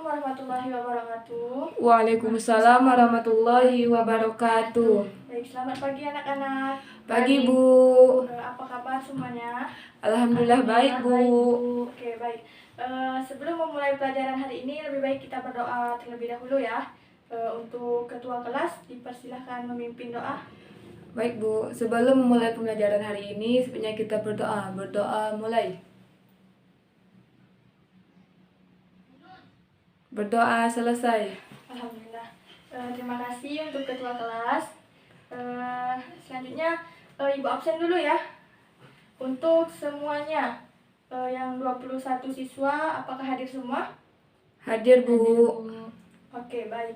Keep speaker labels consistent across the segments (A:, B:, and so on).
A: warahmatullahi wabarakatuh.
B: Waalaikumsalam warahmatullahi wabarakatuh.
A: Baik, selamat pagi anak-anak.
B: Pagi, Bu.
A: Apa kabar semuanya?
B: Alhamdulillah baik, Bu.
A: Oke, baik. Sebelum memulai pelajaran hari ini, lebih baik kita berdoa terlebih dahulu ya. Untuk ketua kelas, dipersilahkan memimpin doa.
B: Baik, Bu. Sebelum memulai pembelajaran hari ini, sebaiknya kita berdoa. Berdoa mulai. Berdoa selesai.
A: Alhamdulillah. Terima kasih untuk ketua kelas. Selanjutnya Ibu absen dulu ya. Untuk semuanya yang 21 siswa apakah hadir semua?
B: Hadir, Bu.
A: Oke, baik.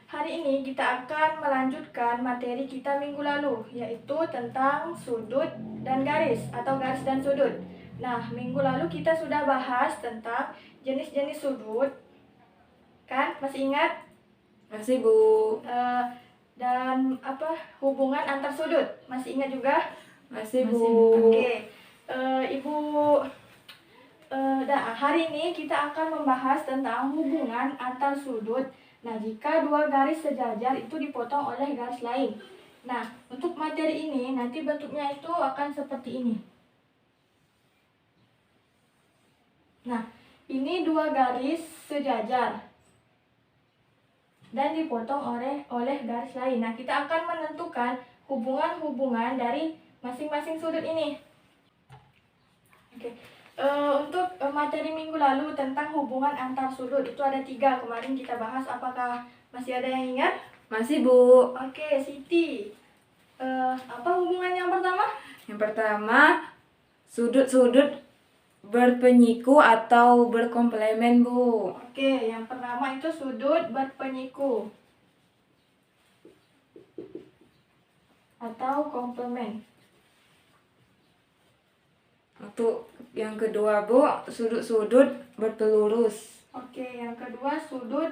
A: Hari ini kita akan melanjutkan materi kita minggu lalu, yaitu tentang sudut dan garis atau garis dan sudut. Nah, minggu lalu kita sudah bahas tentang jenis-jenis sudut, kan? Masih ingat?
B: Masih, Bu.
A: Dan hubungan antar sudut, masih ingat juga?
B: Masih, Bu.
A: Oke. Ibu, hari ini kita akan membahas tentang hubungan antar sudut. Nah, jika dua garis sejajar itu dipotong oleh garis lain. Nah, untuk materi ini nanti bentuknya itu akan seperti ini. Nah, ini dua garis sejajar dan dipotong oleh garis lain. Nah, kita akan menentukan hubungan-hubungan dari masing-masing sudut ini. Oke. Untuk materi minggu lalu tentang hubungan antar sudut itu ada 3 kemarin kita bahas. Apakah masih ada yang ingat?
B: Masih, Bu.
A: Oke, Siti. Apa hubungan yang pertama?
B: Yang pertama, sudut-sudut berpenyiku atau berkomplemen, Bu.
A: Oke, yang pertama itu sudut berpenyiku atau komplemen.
B: Untuk yang kedua, Bu, sudut-sudut berpelurus.
A: Oke, yang kedua sudut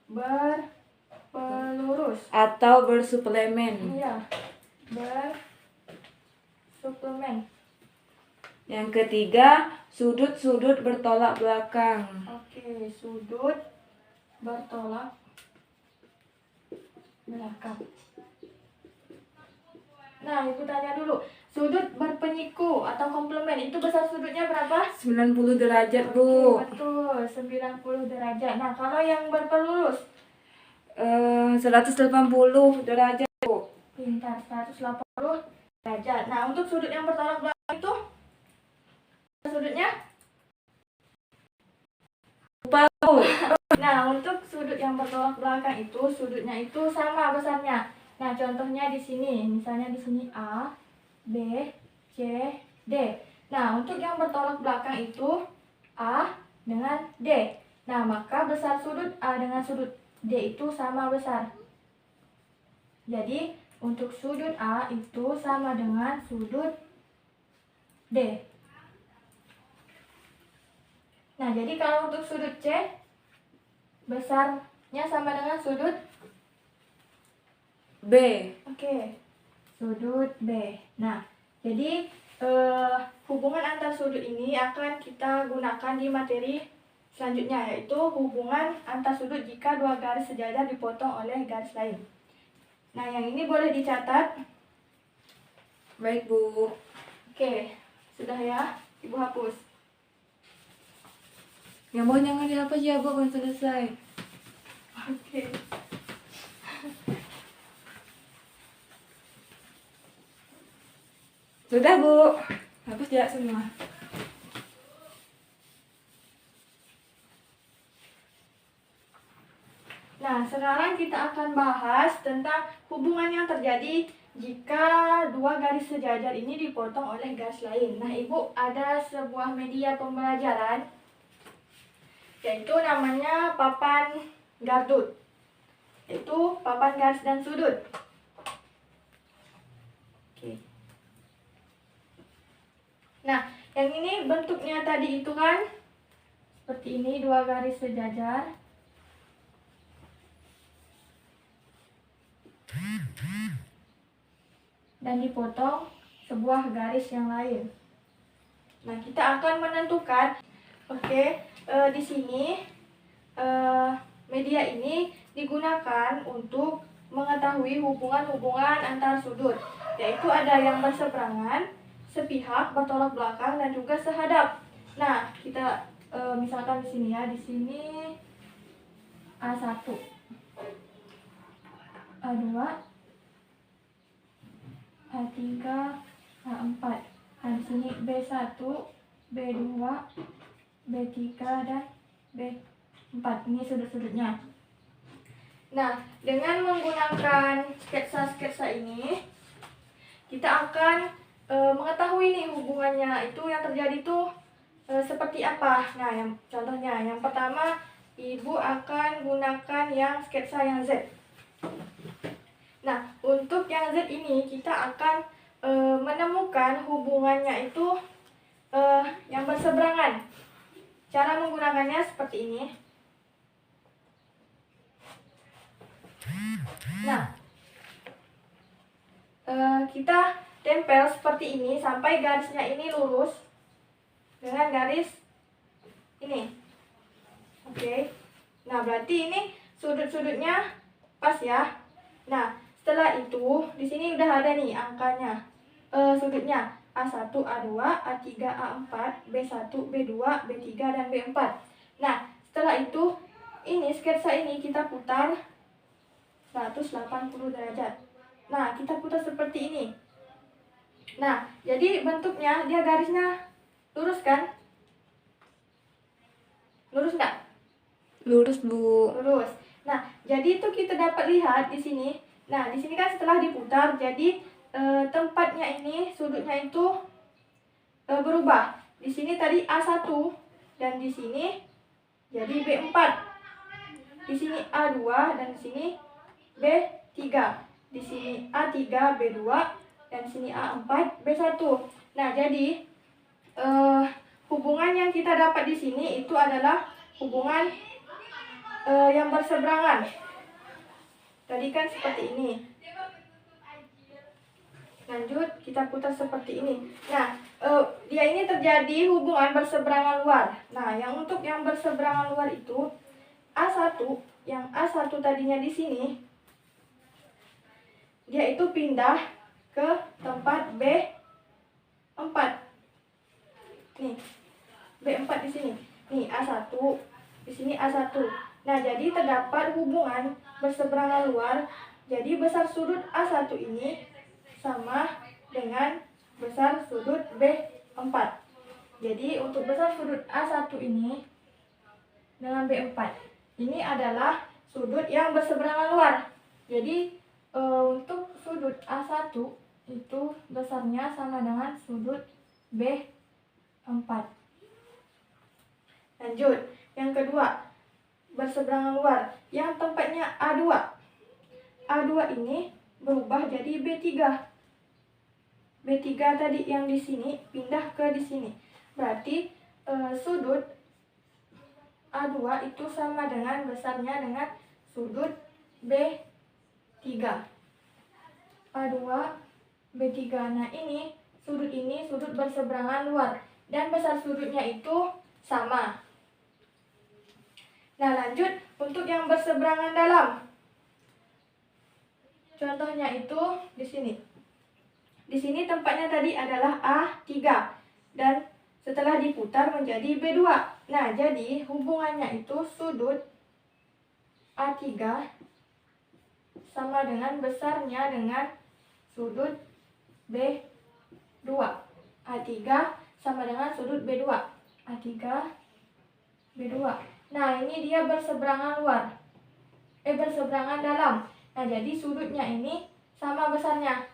A: berpelurus
B: atau bersuplemen.
A: Iya, bersuplemen.
B: Yang ketiga, sudut-sudut bertolak belakang.
A: Oke, sudut bertolak belakang. Nah, Ibu tanya dulu. Sudut berpenyiku atau komplemen itu besar sudutnya berapa?
B: 90 derajat, Bu.
A: Oke, betul, 90 derajat. Nah, kalau yang berpelurus?
B: 180 derajat, Bu.
A: Pintar, 180 derajat. Nah, untuk sudut yang bertolak belakang itu sudutnya?
B: Lupa, Bu.
A: Nah, untuk sudut yang bertolak belakang itu sudutnya itu sama besarnya. Nah, contohnya di sini, misalnya di sini A, B, C, D. Nah, untuk yang bertolak belakang itu A dengan D. Nah, maka besar sudut A dengan sudut D itu sama besar. Jadi, untuk sudut A itu sama dengan sudut D. Nah, jadi kalau untuk sudut C, besarnya sama dengan sudut
B: B.
A: Oke, sudut B. Nah, jadi hubungan antar sudut ini akan kita gunakan di materi selanjutnya, yaitu hubungan antar sudut jika dua garis sejajar dipotong oleh garis lain. Nah, yang ini boleh dicatat.
B: Baik, Bu.
A: Oke, sudah ya, Ibu hapus.
B: Yang mau jangan dihapus ya, Bu, kan selesai.
A: Oke.
B: Sudah, Bu. Hapus ya semua.
A: Nah, sekarang kita akan bahas tentang hubungan yang terjadi jika dua garis sejajar ini dipotong oleh garis lain. Nah, Ibu ada sebuah media pembelajaran, yaitu namanya papan gardut. Itu papan garis dan sudut. Oke. Nah, yang ini bentuknya tadi itu kan seperti ini, dua garis sejajar. Dan dipotong sebuah garis yang lain. Nah, kita akan menentukan, di sini media ini digunakan untuk mengetahui hubungan-hubungan antar sudut, yaitu ada yang berseberangan, sepihak, bertolak belakang, dan juga sehadap. Nah, kita misalkan di sini ya, di sini A1, A2, A3, A4. Nah, di sini B1, B2, B3, dan B4. Ini sudut-sudutnya. Nah, dengan menggunakan sketsa-sketsa ini, kita akan mengetahui nih hubungannya itu yang terjadi tuh seperti apa. Nah, contohnya yang pertama, Ibu akan gunakan yang sketsa yang Z. Nah, untuk yang Z ini kita akan menemukan hubungannya itu yang berseberangan. Cara menggunakannya seperti ini. Nah, kita tempel seperti ini sampai garisnya ini lurus dengan garis ini. Oke. Nah, berarti ini sudut-sudutnya pas ya. Nah, setelah itu di sini udah ada nih angkanya. Sudutnya A1, A2, A3, A4, B1, B2, B3, dan B4. Nah, setelah itu ini sketsa ini kita putar 180 derajat. Nah, kita putar seperti ini. Nah, jadi bentuknya dia garisnya lurus kan? Lurus nggak?
B: Lurus, Bu.
A: Lurus. Nah, jadi itu kita dapat lihat di sini. Nah, di sini kan setelah diputar, jadi tempatnya ini, sudutnya itu berubah. Di sini tadi A1 dan di sini jadi B4. Di sini A2 dan di sini B3. Di sini A3, B2, dan di sini A4, B1. Nah, jadi hubungan yang kita dapat di sini itu adalah hubungan yang berseberangan. Tadi kan seperti ini. Lanjut, kita putar seperti ini. Nah, dia ini terjadi hubungan berseberangan luar. Nah, yang untuk yang berseberangan luar itu A1, yang A1 tadinya di sini, dia itu pindah ke tempat B4. Nih, B4 di sini. Nih, A1, di sini A1. Nah, jadi terdapat hubungan berseberangan luar. Jadi besar sudut A1 ini sama dengan besar sudut B4. Jadi untuk besar sudut A1 ini dengan B4, ini adalah sudut yang berseberangan luar. Jadi untuk sudut A1 itu besarnya sama dengan sudut B4. Lanjut, yang kedua, berseberangan luar yang tempatnya A2. A2 ini berubah jadi B3. B3 tadi yang di sini pindah ke di sini. Berarti sudut A2 itu sama dengan besarnya dengan sudut B3. A2, B3. Nah, ini sudut berseberangan luar dan besar sudutnya itu sama. Nah, lanjut untuk yang berseberangan dalam. Contohnya itu di sini. Di sini tempatnya tadi adalah A3 dan setelah diputar menjadi B2. Nah, jadi hubungannya itu sudut A3 sama dengan besarnya dengan sudut B2. A3 sama dengan sudut B2. A3, B2. Nah, ini dia berseberangan luar. Berseberangan dalam. Nah, jadi sudutnya ini sama besarnya.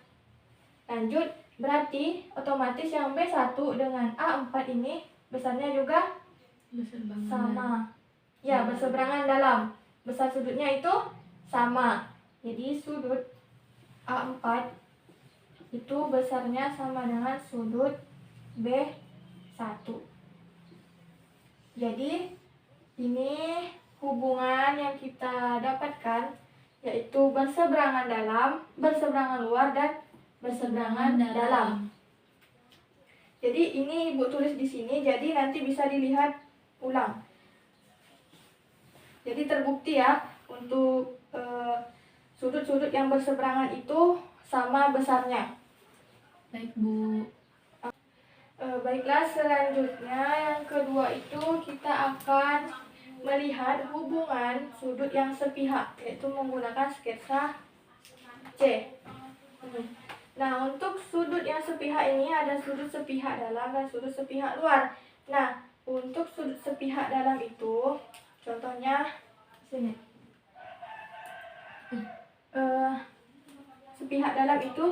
A: Lanjut, berarti otomatis yang B1 dengan A4 ini besarnya juga sama. Ya, berseberangan dalam. Besar sudutnya itu sama. Jadi sudut A4 itu besarnya sama dengan sudut B1. Jadi ini hubungan yang kita dapatkan, yaitu berseberangan dalam, berseberangan luar, dan berseberangan dalam. Jadi ini Ibu tulis di sini, jadi nanti bisa dilihat ulang. Jadi terbukti ya untuk sudut-sudut yang berseberangan itu sama besarnya.
B: Baik, Bu.
A: Baiklah, selanjutnya yang kedua itu kita akan melihat hubungan sudut yang sepihak, yaitu menggunakan sketsa C. Nah, untuk sudut yang sepihak ini ada sudut sepihak dalam dan sudut sepihak luar. Nah, untuk sudut sepihak dalam itu, contohnya sini. Sepihak dalam itu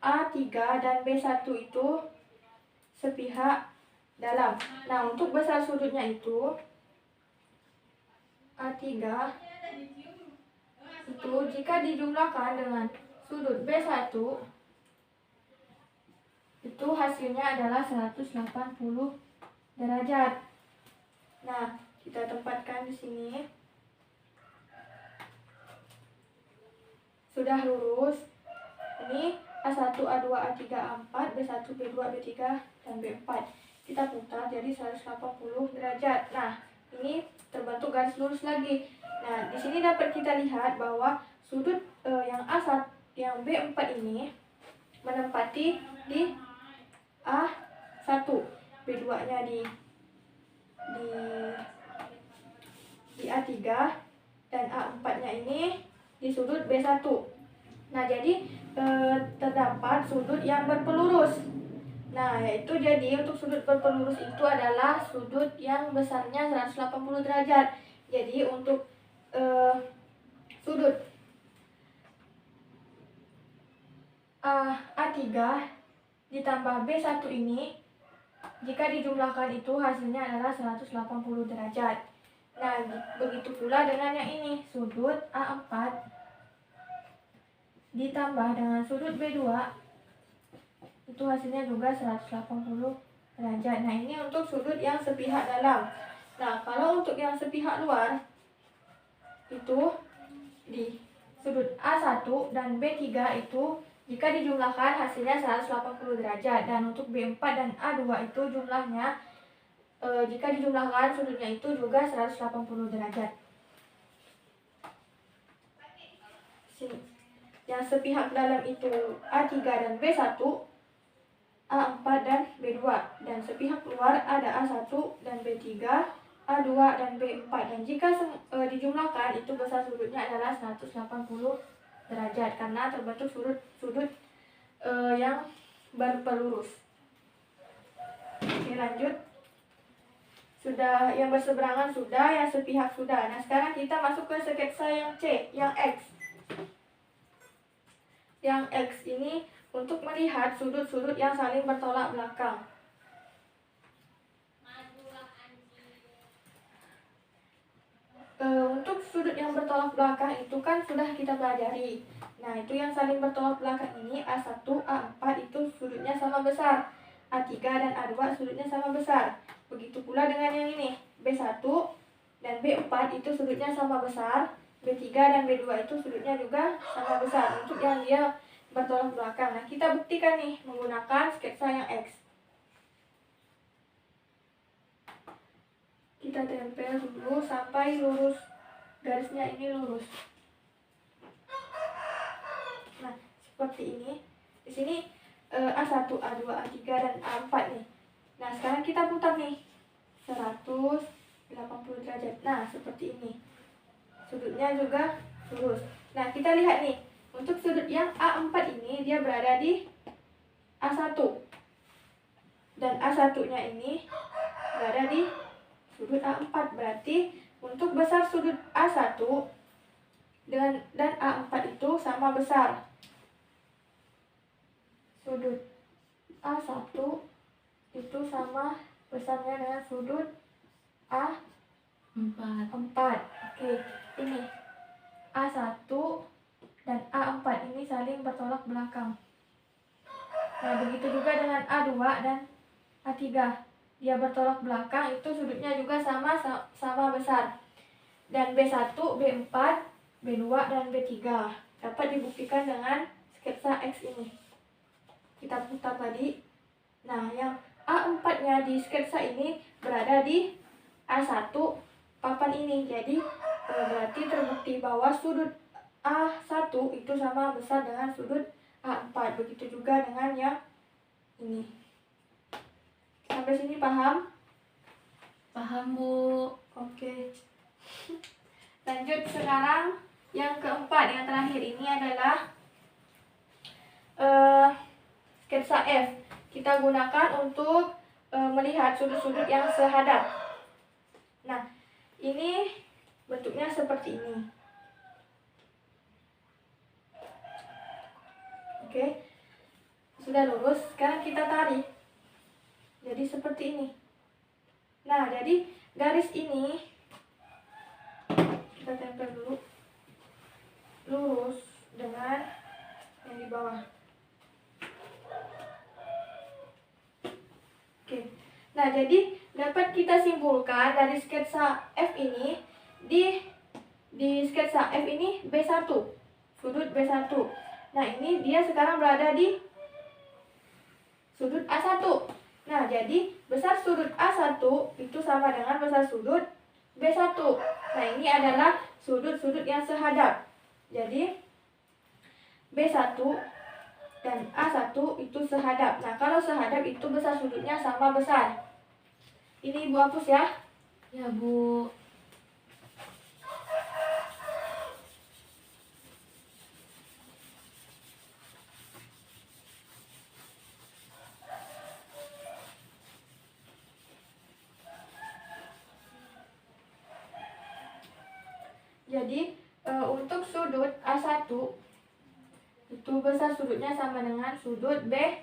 A: A3 dan B1 itu sepihak dalam. Nah, untuk besar sudutnya itu A3 itu jika dijumlahkan dengan sudut B1 itu hasilnya adalah 180 derajat. Nah, kita tempatkan di sini. Sudah lurus. Ini A1, A2, A3, A4, B1, B2, B3, dan B4. Kita putar jadi 180 derajat. Nah, ini terbentuk garis lurus lagi. Nah, di sini dapat kita lihat bahwa sudut yang A1, yang B4 ini menempati di A1, B2-nya di A3, dan A4-nya ini di sudut B1. Nah, jadi terdapat sudut yang berpelurus. Nah, yaitu jadi untuk sudut berpelurus itu adalah sudut yang besarnya 180 derajat. Jadi untuk sudut A3 ditambah B1 ini jika dijumlahkan itu hasilnya adalah 180 derajat. Nah, begitu pula dengan yang ini, sudut A4 ditambah dengan sudut B2 itu hasilnya juga 180 derajat. Nah, ini untuk sudut yang sepihak dalam. Nah, kalau untuk yang sepihak luar itu di sudut A1 dan B3 itu jika dijumlahkan hasilnya 180 derajat. Dan untuk B4 dan A2 itu jumlahnya jika dijumlahkan sudutnya itu juga 180 derajat. Sini. Yang sepihak dalam itu A3 dan B1, A4 dan B2. Dan sepihak luar ada A1 dan B3, A2 dan B4. Dan jika dijumlahkan itu besar sudutnya adalah 180 derajat karena terbentuk sudut yang berpelurus. Oke, lanjut. Sudah yang berseberangan sudah, yang sepihak sudah. Nah, sekarang kita masuk ke sketsa yang C, yang X. Yang X ini untuk melihat sudut-sudut yang saling bertolak belakang. Untuk sudut yang bertolak belakang itu kan sudah kita pelajari. Nah, itu yang saling bertolak belakang ini A1, A4 itu sudutnya sama besar. A3 dan A2 sudutnya sama besar. Begitu pula dengan yang ini, B1 dan B4 itu sudutnya sama besar. B3 dan B2 itu sudutnya juga sama besar untuk yang dia bertolak belakang. Nah, kita buktikan nih menggunakan sketsa yang X. Kita tempel dulu sampai lurus, garisnya ini lurus. Nah, seperti ini. Di sini A1, A2, A3 dan A4 nih. Nah, sekarang kita putar nih 180 derajat. Nah, seperti ini. Sudutnya juga lurus. Nah, kita lihat nih. Untuk sudut yang A4 ini dia berada di A1. Dan A1-nya ini berada di sudut A4. Berarti untuk besar sudut A1 dan A4 itu sama besar. Sudut A1 itu sama besarnya dengan sudut A4. Oke, ini A1 dan A4 ini saling bertolak belakang. Nah, begitu juga dengan A2 dan A3. Dia bertolak belakang, itu sudutnya juga sama besar. Dan B1, B4, B2 dan B3 dapat dibuktikan dengan sketsa X ini. Kita putar tadi. Nah, yang A4-nya di sketsa ini berada di A1 papan ini. Jadi berarti terbukti bahwa sudut A1 itu sama besar dengan sudut A4. Begitu juga dengan yang ini. Sampai sini paham?
B: Paham, Bu.
A: Oke. Lanjut sekarang yang keempat, yang terakhir ini adalah sketsa F. Kita gunakan untuk melihat sudut-sudut yang sehadap. Nah, ini bentuknya seperti ini. Oke. Sudah lurus, sekarang kita tarik. Jadi seperti ini. Nah, jadi garis ini kita tempel dulu lurus dengan yang di bawah. Oke. Nah, jadi dapat kita simpulkan dari sketsa F ini di sketsa F ini B1, sudut B1. Nah, ini dia sekarang berada di sudut A1. Nah, jadi besar sudut A1 itu sama dengan besar sudut B1. Nah, ini adalah sudut-sudut yang sehadap. Jadi B1 dan A1 itu sehadap. Nah, kalau sehadap itu besar sudutnya sama besar. Ini Ibu hapus ya.
B: Ya, Bu.
A: Jadi untuk sudut A1 itu besar sudutnya sama dengan sudut B1.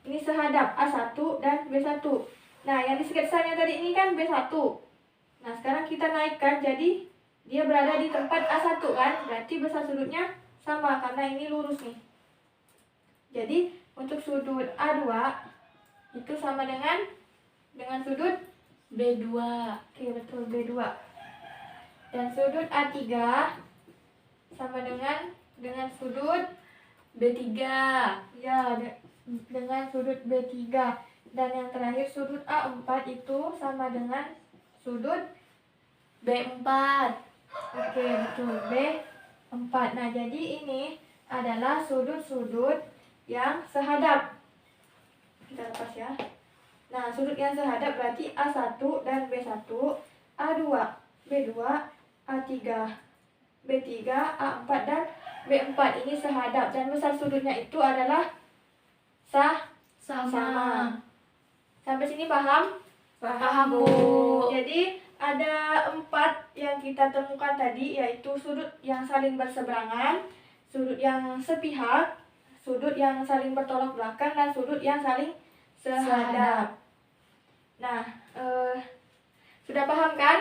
A: Ini sehadap A1 dan B1. Nah, yang di sketsanya tadi ini kan B1. Nah, sekarang kita naikkan jadi dia berada di tempat A1 kan? Berarti besar sudutnya sama karena ini lurus nih. Jadi untuk sudut A2 itu sama dengan sudut
B: B2.
A: Oke, betul, B2. Dan sudut A3 sama dengan sudut
B: B3.
A: ya dengan sudut B3. Dan yang terakhir sudut A4 itu sama dengan sudut
B: B4.
A: Oke, betul, B4. Nah, jadi ini adalah sudut-sudut yang sehadap. Kita lepas ya. Nah, sudut yang sehadap berarti A1 dan B1, A2, B2, A3, B3, A4 dan B4 ini sehadap dan besar sudutnya itu adalah sama. Sampai sini paham?
B: Paham, Bu.
A: Jadi ada 4 yang kita temukan tadi, yaitu sudut yang saling berseberangan, sudut yang sepihak, sudut yang saling bertolak belakang, dan sudut yang saling sehadap. Nah, sudah paham kan?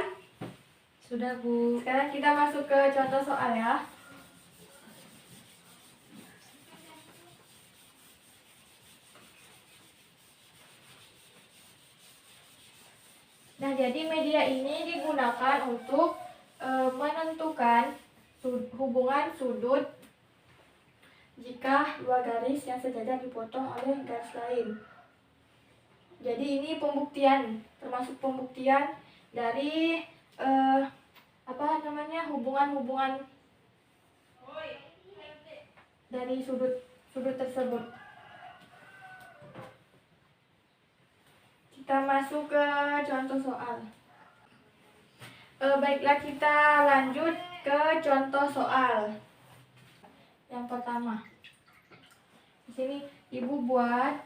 B: Sudah, Bu.
A: Sekarang kita masuk ke contoh soal ya. Nah, jadi media ini digunakan untuk menentukan hubungan sudut jika dua garis yang sejajar dipotong oleh garis lain. Jadi ini pembuktian, termasuk pembuktian dari hubungan-hubungan dari sudut tersebut. Kita masuk ke contoh soal. Baiklah, kita lanjut ke contoh soal. Yang pertama, di sini Ibu buat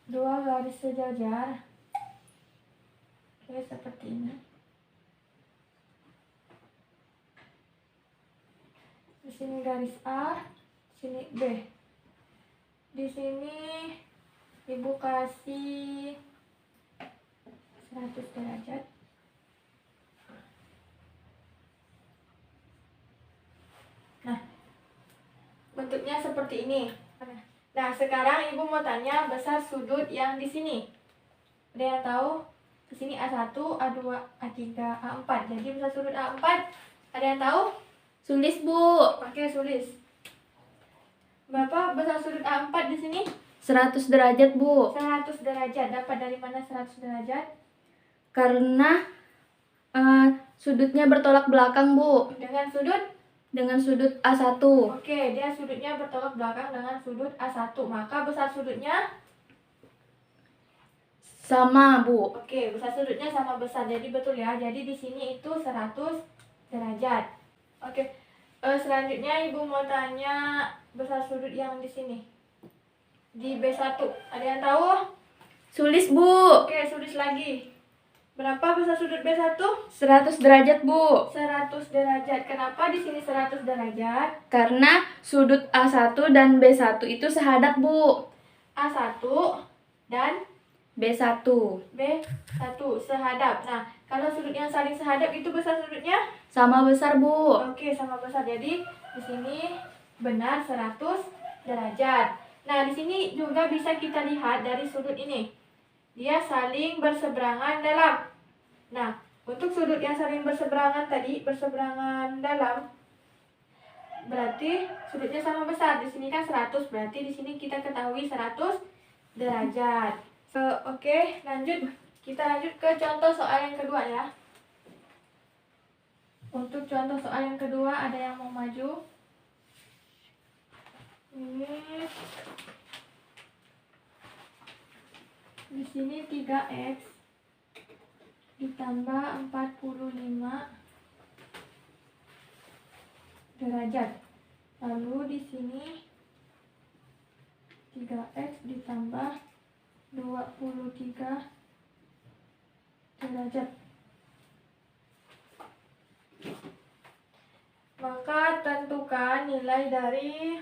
A: 2 garis sejajar. Oke, seperti ini. Di sini garis A, di sini B. Di sini Ibu kasih 100 derajat. Nah, bentuknya seperti ini. Nah, sekarang Ibu mau tanya besar sudut yang di sini. Ada yang tahu? Di sini A1, A2, A3, A4. Jadi besar sudut A4. Ada yang tahu?
B: Tulis, Bu.
A: Oke, tulis. Berapa besar sudut A4 di sini?
B: 100 derajat, Bu.
A: 100 derajat. Dapat dari mana 100 derajat?
C: Karena sudutnya bertolak belakang, Bu.
A: Dengan sudut?
C: Dengan sudut A1.
A: Oke, dia sudutnya bertolak belakang dengan sudut A1. Maka besar sudutnya?
C: Sama, Bu.
A: Oke, besar sudutnya sama besar. Jadi betul ya. Jadi di sini itu 100 derajat. Oke. Selanjutnya Ibu mau tanya besar sudut yang di sini. Di B1. Ada yang tahu?
C: Sulis, Bu.
A: Oke, tulis lagi. Berapa besar sudut B1?
C: 100 derajat, Bu.
A: 100 derajat. Kenapa di sini 100 derajat?
C: Karena sudut A1 dan B1 itu sehadap, Bu.
A: A1 dan
C: B1.
A: B1 sehadap. Nah, kalau sudut yang saling sehadap itu besar sudutnya?
C: Sama besar, Bu.
A: Oke, sama besar. Jadi di sini benar 100 derajat. Nah, di sini juga bisa kita lihat dari sudut ini. Dia saling berseberangan dalam. Nah, untuk sudut yang saling berseberangan tadi, berseberangan dalam, berarti sudutnya sama besar. Di sini kan 100, berarti di sini kita ketahui 100 derajat. Oke, lanjut. Kita lanjut ke contoh soal yang kedua ya. Untuk contoh soal yang kedua, ada yang mau maju? Ini di sini 3x ditambah 45 derajat. Lalu di sini 3x ditambah 23 derajat. Maka tentukan nilai dari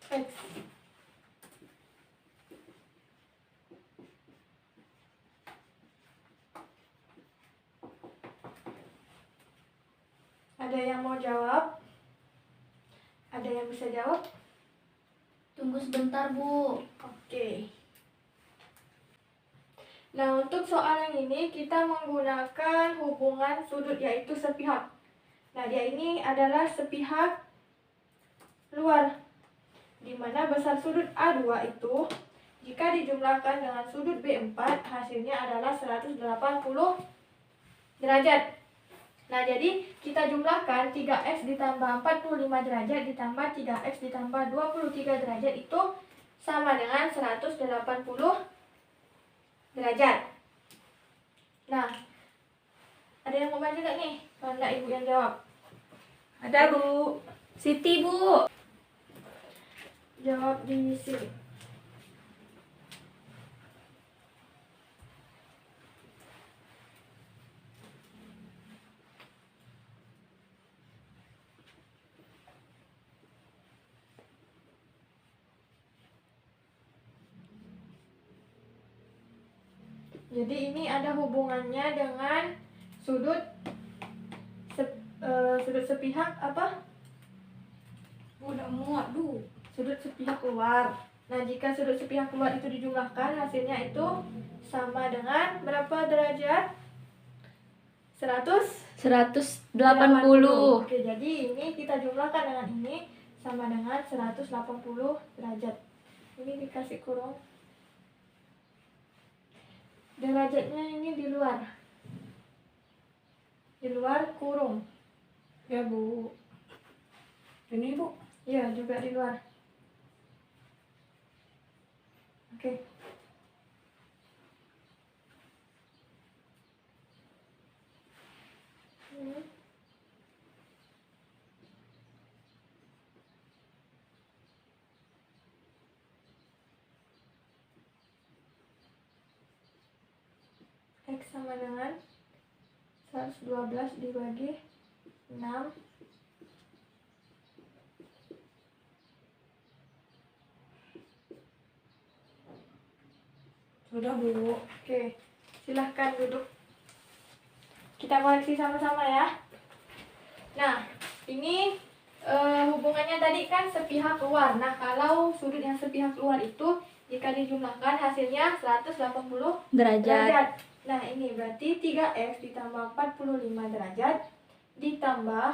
A: x. Ada yang mau jawab? Ada yang bisa jawab?
C: Tunggu sebentar, Bu.
A: Oke. Nah, untuk soal yang ini kita menggunakan hubungan sudut yaitu sepihak. Nah, dia ini adalah sepihak luar, di mana besar sudut A2 itu jika dijumlahkan dengan sudut B4 hasilnya adalah 180 derajat. Nah, jadi kita jumlahkan 3x ditambah 45 derajat ditambah 3x ditambah 23 derajat itu sama dengan 180 derajat. Nah, ada yang mau bantu gak nih? Kalau enggak, Ibu yang jawab.
C: Ada, Bu. Siti, Bu.
A: Jawab di sini. Jadi ini ada hubungannya dengan sudut sudut sepihak apa?
C: Udah muat, Bu.
A: Sudut sepihak luar. Nah, jika sudut sepihak luar itu dijumlahkan, hasilnya itu sama dengan berapa derajat?
C: 180.
A: Oke, jadi ini kita jumlahkan dengan ini sama dengan 180 derajat. Ini dikasih kurung. Derajatnya ini di luar. Di luar kurung.
B: Ya, Bu. Ini, Bu.
A: Iya, juga di luar. Oke. X sama dengan 112 dibagi 6.
B: Sudah, Bu.
A: Oke, silahkan duduk. Kita koreksi sama-sama ya. Nah, ini hubungannya tadi kan sepihak luar. Nah, kalau sudut yang sepihak luar itu jika dijumlahkan hasilnya 180 derajat. Nah, ini berarti 3x ditambah 45 derajat ditambah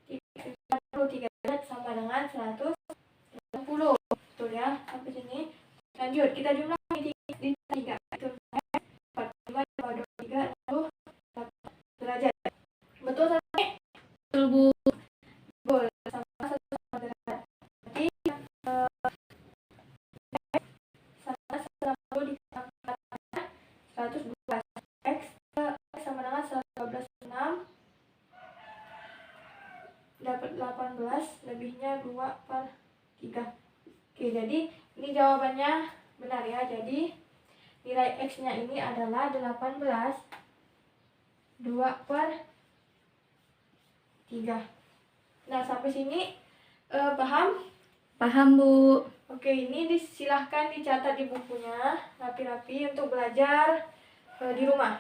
A: 43 derajat sama dengan 180. Betul ya, sampai sini. Lanjut, kita jumlah 112. X sama dengan 112/6 dapat 18, lebihnya 2/3. Oke, jadi ini jawabannya benar ya. Jadi nilai X-nya ini adalah 18 2/3. Nah, sampai sini paham?
C: Paham, Bu.
A: Oke, ini silahkan dicatat di bukunya rapi-rapi untuk belajar di rumah.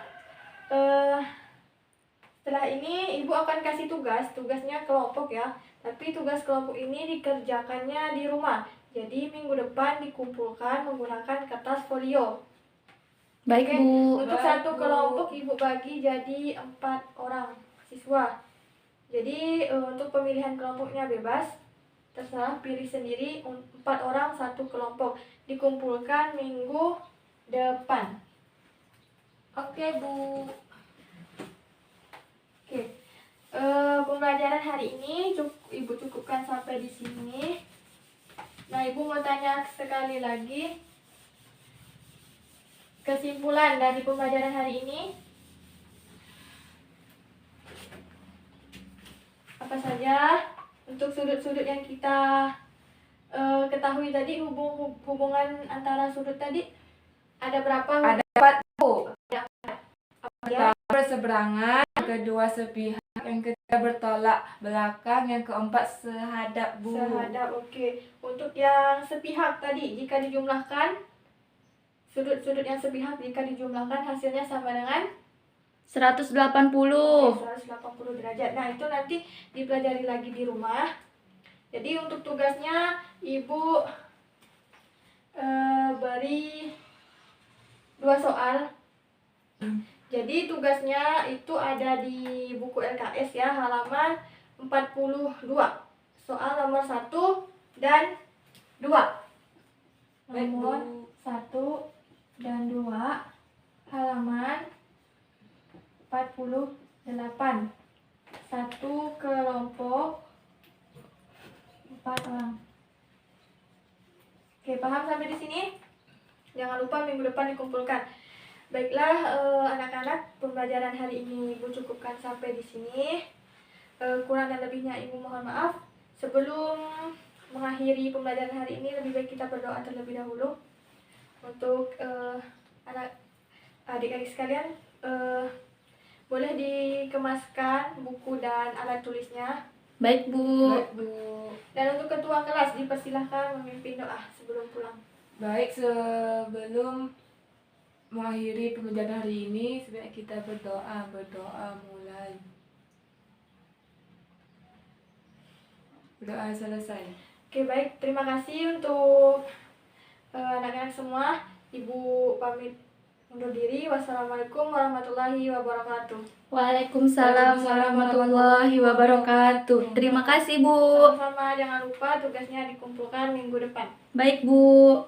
A: Setelah ini Ibu akan kasih tugasnya kelompok ya. Tapi tugas kelompok ini dikerjakannya di rumah. Jadi minggu depan dikumpulkan menggunakan kertas folio.
C: Baik,
A: Oke,
C: Bu.
A: untuk
B: Baik,
A: satu
B: Bu.
A: kelompok Ibu bagi jadi 4 orang siswa. Jadi untuk pemilihan kelompoknya bebas, terserah pilih sendiri. 4 orang satu kelompok, dikumpulkan minggu depan. Oke, Bu. Oke, pembelajaran hari ini Ibu cukupkan sampai di sini. Nah, Ibu mau tanya sekali lagi, kesimpulan dari pembelajaran hari ini apa saja? Untuk sudut-sudut yang kita ketahui tadi, hubungan antara sudut tadi ada berapa?
B: Ada 4, Bu.
A: Ya.
B: Pertama berseberangan, yang kedua sepihak, yang ketiga bertolak belakang, yang keempat sehadap, Bu.
A: Sehadap, oke. Untuk yang sepihak tadi, jika dijumlahkan, sudut-sudut yang sepihak jika dijumlahkan hasilnya sama dengan
C: 180.
A: 180 derajat. Nah, itu nanti dipelajari lagi di rumah. Jadi untuk tugasnya Ibu beri 2 soal. Jadi tugasnya itu ada di buku LKS ya, halaman 42. Soal nomor 1 dan 2.
B: Baik, Bu.
A: Nomor 1 dan 2 halaman 48. Satu kelompok 4 orang. Oke, paham sampai di sini? Jangan lupa minggu depan dikumpulkan. Baiklah anak-anak, pembelajaran hari ini Ibu cukupkan sampai di sini. Kurang dan lebihnya Ibu mohon maaf. Sebelum mengakhiri pembelajaran hari ini, lebih baik kita berdoa terlebih dahulu. Untuk anak adik-adik sekalian, boleh dikemaskan buku dan alat tulisnya.
C: Baik, Bu.
B: Baik, Bu.
A: Dan untuk ketua kelas dipersilahkan memimpin doa sebelum pulang.
B: Baik, sebelum mengakhiri pembelajaran hari ini, sebaiknya kita berdoa mulai. Berdoa selesai.
A: Oke, baik. Terima kasih untuk anak-anak semua. Ibu pamit undur diri. Wassalamualaikum warahmatullahi wabarakatuh.
C: Waalaikumsalam warahmatullahi wabarakatuh. Terima kasih, Bu.
A: Sama-sama, jangan lupa tugasnya dikumpulkan minggu depan.
C: Baik, Bu.